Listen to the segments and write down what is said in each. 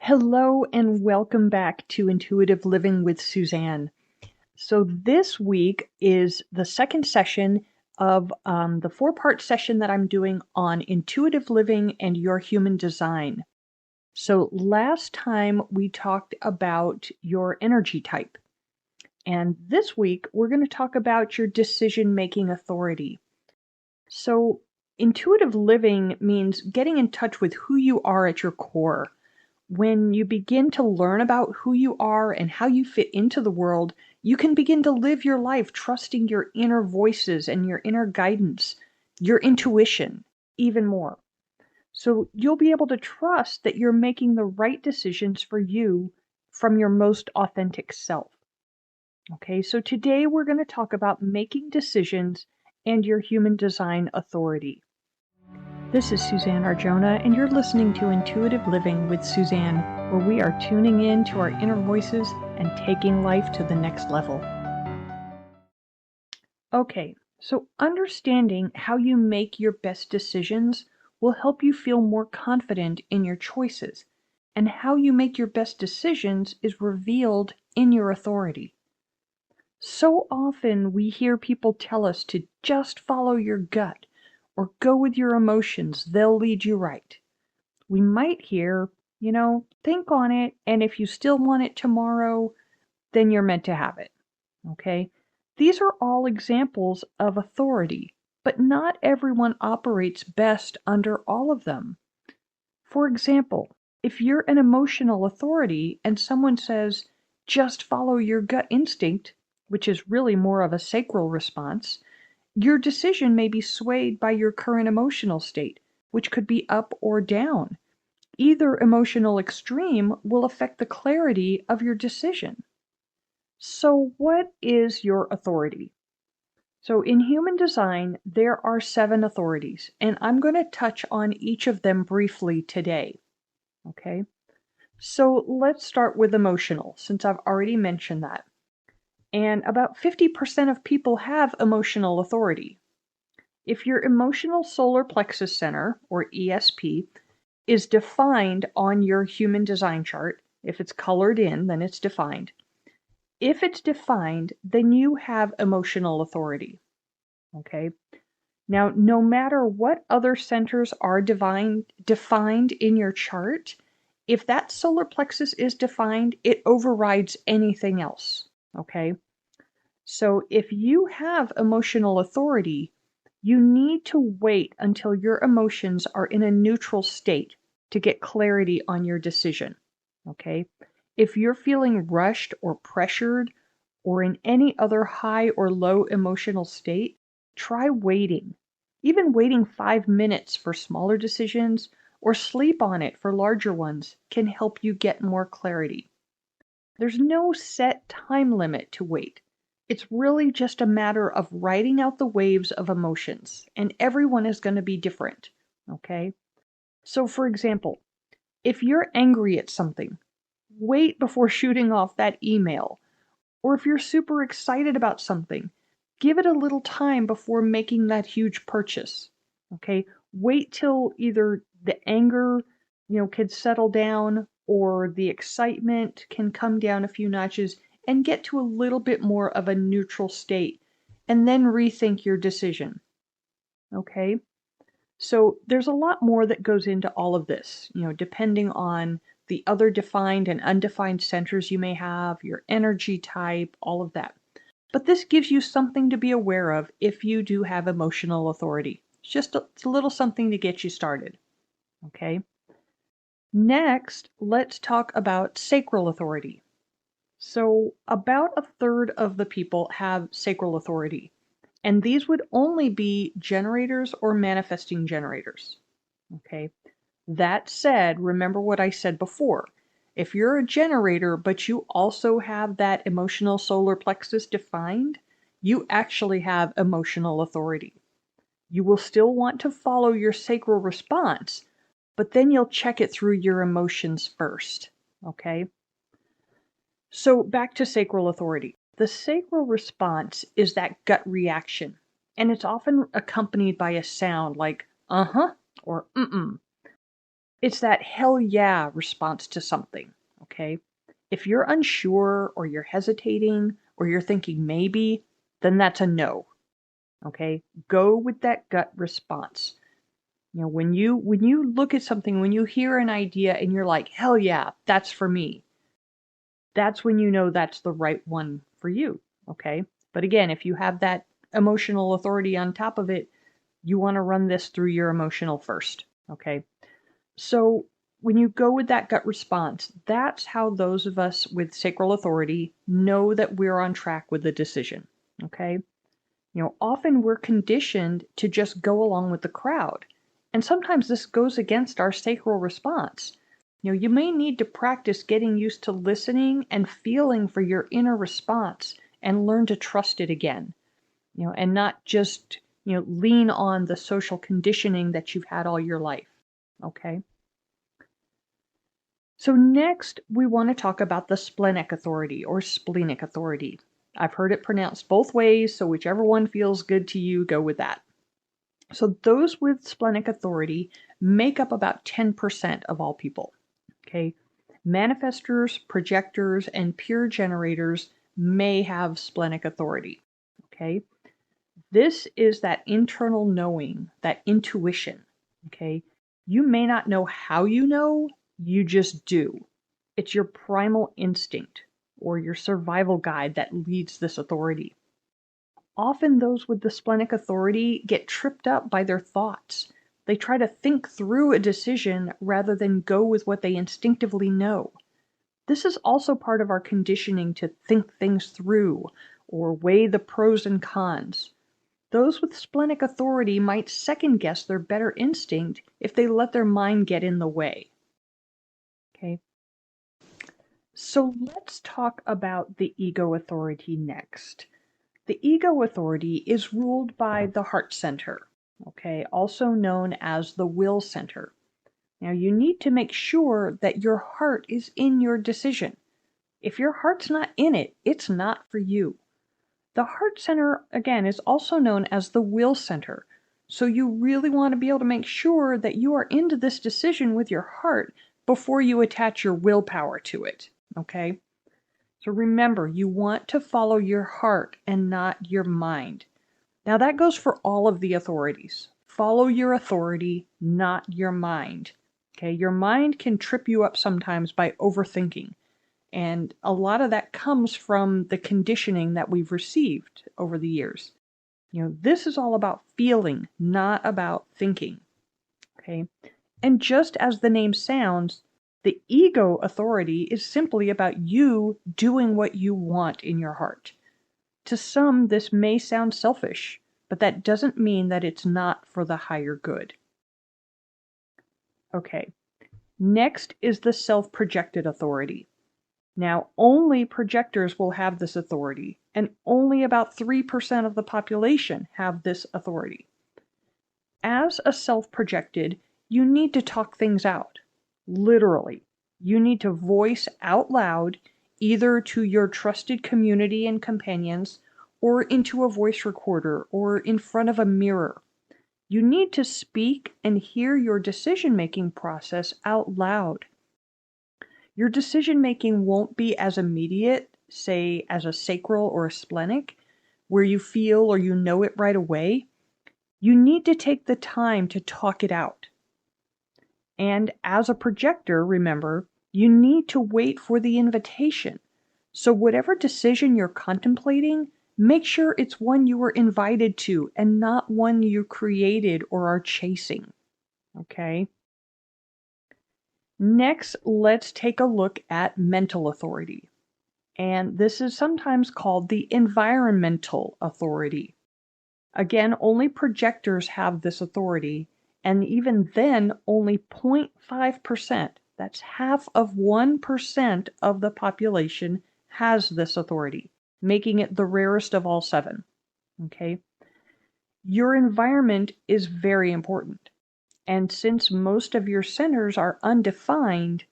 Hello and welcome back to Intuitive Living with Suzanne. So, this week is the second session of the four-part session that I'm doing on intuitive living and your human design. So, last time we talked about your energy type, and this week we're going to talk about your decision-making authority. So, intuitive living means getting in touch with who you are at your core. When you begin to learn about who you are and how you fit into the world, you can begin to live your life trusting your inner voices and your inner guidance, your intuition, even more. So you'll be able to trust that you're making the right decisions for you from your most authentic self. Okay, so today we're going to talk about making decisions and your human design authority. This is Suzanne Arjona, and you're listening to Intuitive Living with Suzanne, where we are tuning in to our inner voices and taking life to the next level. Okay, so understanding how you make your best decisions will help you feel more confident in your choices, and how you make your best decisions is revealed in your authority. So often we hear people tell us to just follow your gut or go with your emotions, they'll lead you right. We might hear, think on it, and if you still want it tomorrow, then you're meant to have it. Okay? These are all examples of authority, but not everyone operates best under all of them. For example, if you're an emotional authority and someone says, just follow your gut instinct, which is really more of a sacral response, your decision may be swayed by your current emotional state, which could be up or down. Either emotional extreme will affect the clarity of your decision. So, what is your authority? So, in human design, there are 7 authorities, and I'm going to touch on each of them briefly today. Okay? So, let's start with emotional, since I've already mentioned that. And about 50% of people have emotional authority. If your emotional solar plexus center, or ESP, is defined on your human design chart. If it's colored in, then it's defined. If it's defined, then you have emotional authority. Okay? Now, no matter what other centers are defined in your chart, if that solar plexus is defined, it overrides anything else. Okay? So if you have emotional authority, you need to wait until your emotions are in a neutral state to get clarity on your decision. Okay? If you're feeling rushed or pressured or in any other high or low emotional state, try waiting. Even waiting 5 minutes for smaller decisions or sleep on it for larger ones can help you get more clarity. There's no set time limit to wait. It's really just a matter of riding out the waves of emotions, and everyone is going to be different, okay? So, for example, if you're angry at something, wait before shooting off that email. Or if you're super excited about something, give it a little time before making that huge purchase, okay? Wait till either the anger, can settle down, or the excitement can come down a few notches and get to a little bit more of a neutral state, and then rethink your decision. Okay? So there's a lot more that goes into all of this, depending on the other defined and undefined centers you may have, your energy type, all of that. But this gives you something to be aware of if you do have emotional authority. It's a little something to get you started. Okay? Next, let's talk about sacral authority. So, about a third of the people have sacral authority, and these would only be generators or manifesting generators. Okay. That said, remember what I said before. If you're a generator, but you also have that emotional solar plexus defined, you actually have emotional authority. You will still want to follow your sacral response, but then you'll check it through your emotions first. Okay? So back to sacral authority. The sacral response is that gut reaction, and it's often accompanied by a sound like uh-huh or mm-mm. It's that hell yeah response to something, okay? If you're unsure or you're hesitating or you're thinking maybe, then that's a no, okay? Go with that gut response. When you look at something, when you hear an idea and you're like, hell yeah, that's for me, that's when you know that's the right one for you, okay? But again, if you have that emotional authority on top of it, you want to run this through your emotional first, okay? So when you go with that gut response, that's how those of us with sacral authority know that we're on track with the decision, okay? Often we're conditioned to just go along with the crowd. And sometimes this goes against our sacral response. You may need to practice getting used to listening and feeling for your inner response and learn to trust it again, and not just, lean on the social conditioning that you've had all your life. Okay? So next, we want to talk about the splenic authority or splenic authority. I've heard it pronounced both ways, so whichever one feels good to you, go with that. So those with splenic authority make up about 10% of all people. Okay? Manifestors, projectors, and pure generators may have splenic authority. Okay? This is that internal knowing, that intuition. Okay? You may not know how you know, you just do. It's your primal instinct or your survival guide that leads this authority. Often those with the splenic authority get tripped up by their thoughts. They try to think through a decision rather than go with what they instinctively know. This is also part of our conditioning to think things through or weigh the pros and cons. Those with splenic authority might second guess their better instinct if they let their mind get in the way. Okay? So let's talk about the ego authority next. The ego authority is ruled by the heart center, okay, also known as the will center. Now you need to make sure that your heart is in your decision. If your heart's not in it, it's not for you. The heart center, again, is also known as the will center. So you really want to be able to make sure that you are into this decision with your heart before you attach your willpower to it, okay? So remember, you want to follow your heart and not your mind. Now that goes for all of the authorities. Follow your authority, not your mind. Okay, your mind can trip you up sometimes by overthinking. And a lot of that comes from the conditioning that we've received over the years. This is all about feeling, not about thinking. Okay, and just as the name sounds, the ego authority is simply about you doing what you want in your heart. To some, this may sound selfish, but that doesn't mean that it's not for the higher good. Okay, next is the self-projected authority. Now, only projectors will have this authority, and only about 3% of the population have this authority. As a self-projected, you need to talk things out. Literally, you need to voice out loud, either to your trusted community and companions, or into a voice recorder, or in front of a mirror. You need to speak and hear your decision-making process out loud. Your decision-making won't be as immediate, say, as a sacral or a splenic, where you feel or you know it right away. You need to take the time to talk it out. And as a projector, remember, you need to wait for the invitation. So whatever decision you're contemplating, make sure it's one you were invited to and not one you created or are chasing. Okay? Next, let's take a look at mental authority. And this is sometimes called the environmental authority. Again, only projectors have this authority, and even then, only 0.5%, that's half of 1% of the population has this authority, making it the rarest of all 7. Okay? Your environment is very important. And since most of your centers are undefined,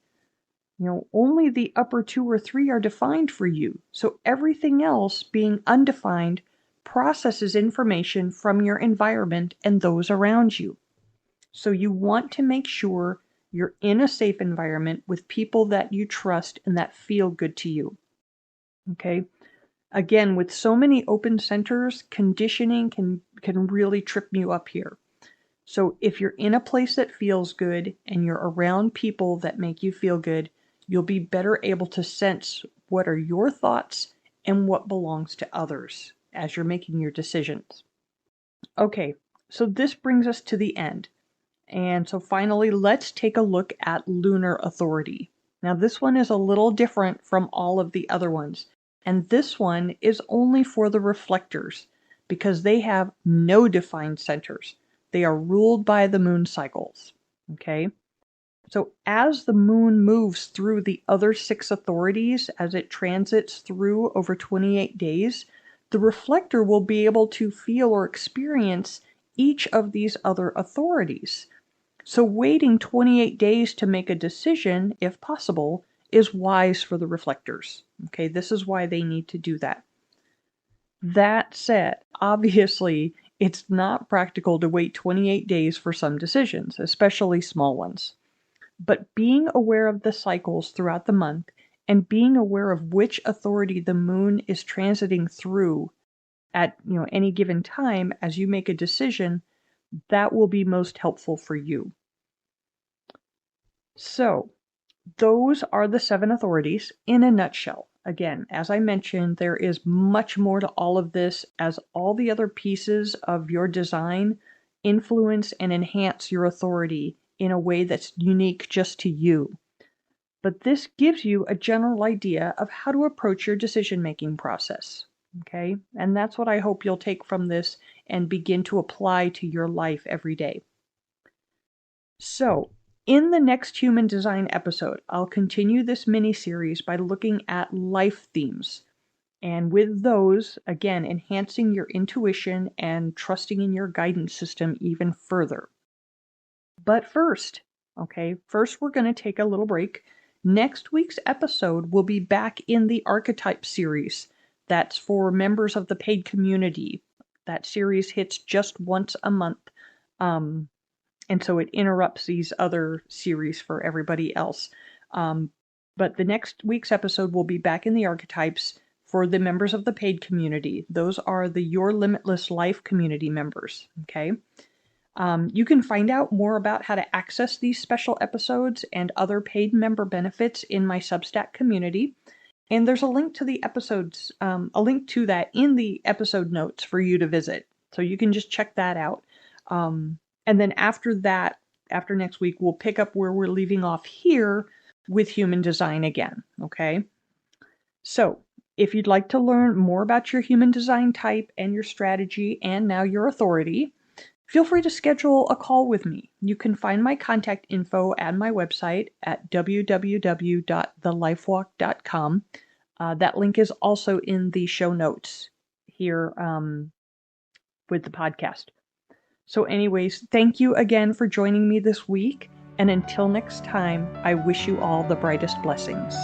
only the upper 2 or 3 are defined for you. So everything else, being undefined, processes information from your environment and those around you. So you want to make sure You're in a safe environment with people that you trust and that feel good to you. Okay? Again, with so many open centers, conditioning can really trip you up here. So if you're in a place that feels good and you're around people that make you feel good, you'll be better able to sense what are your thoughts and what belongs to others as you're making your decisions. Okay, so this brings us to the end. And so finally, let's take a look at lunar authority. Now, this one is a little different from all of the other ones. And this one is only for the reflectors because they have no defined centers. They are ruled by the moon cycles. Okay? So as the moon moves through the other 6 authorities, as it transits through over 28 days, the reflector will be able to feel or experience each of these other authorities. So waiting 28 days to make a decision, if possible, is wise for the reflectors. Okay, this is why they need to do that. That said, obviously, it's not practical to wait 28 days for some decisions, especially small ones. But being aware of the cycles throughout the month and being aware of which authority the moon is transiting through at any given time as you make a decision, that will be most helpful for you. So, those are the 7 authorities in a nutshell. Again, as I mentioned, there is much more to all of this, as all the other pieces of your design influence and enhance your authority in a way that's unique just to you. But this gives you a general idea of how to approach your decision-making process. Okay? And that's what I hope you'll take from this and begin to apply to your life every day. So, in the next Human Design episode, I'll continue this mini-series by looking at life themes. And with those, again, enhancing your intuition and trusting in your guidance system even further. But first we're going to take a little break. Next week's episode will be back in the Archetype series. That's for members of the paid community. That series hits just once a month. And so it interrupts these other series for everybody else. But the next week's episode will be back in the Archetypes for the members of the paid community. Those are the Your Limitless Life community members. Okay. You can find out more about how to access these special episodes and other paid member benefits in my Substack community. And there's a link to the episodes, a link to that in the episode notes for you to visit. So you can just check that out. And then after that, after next week, we'll pick up where we're leaving off here with human design again, okay? So, if you'd like to learn more about your human design type and your strategy and now your authority, feel free to schedule a call with me. You can find my contact info at my website at www.thelifewalk.com. That link is also in the show notes here with the podcast. So anyways, thank you again for joining me this week, and until next time, I wish you all the brightest blessings.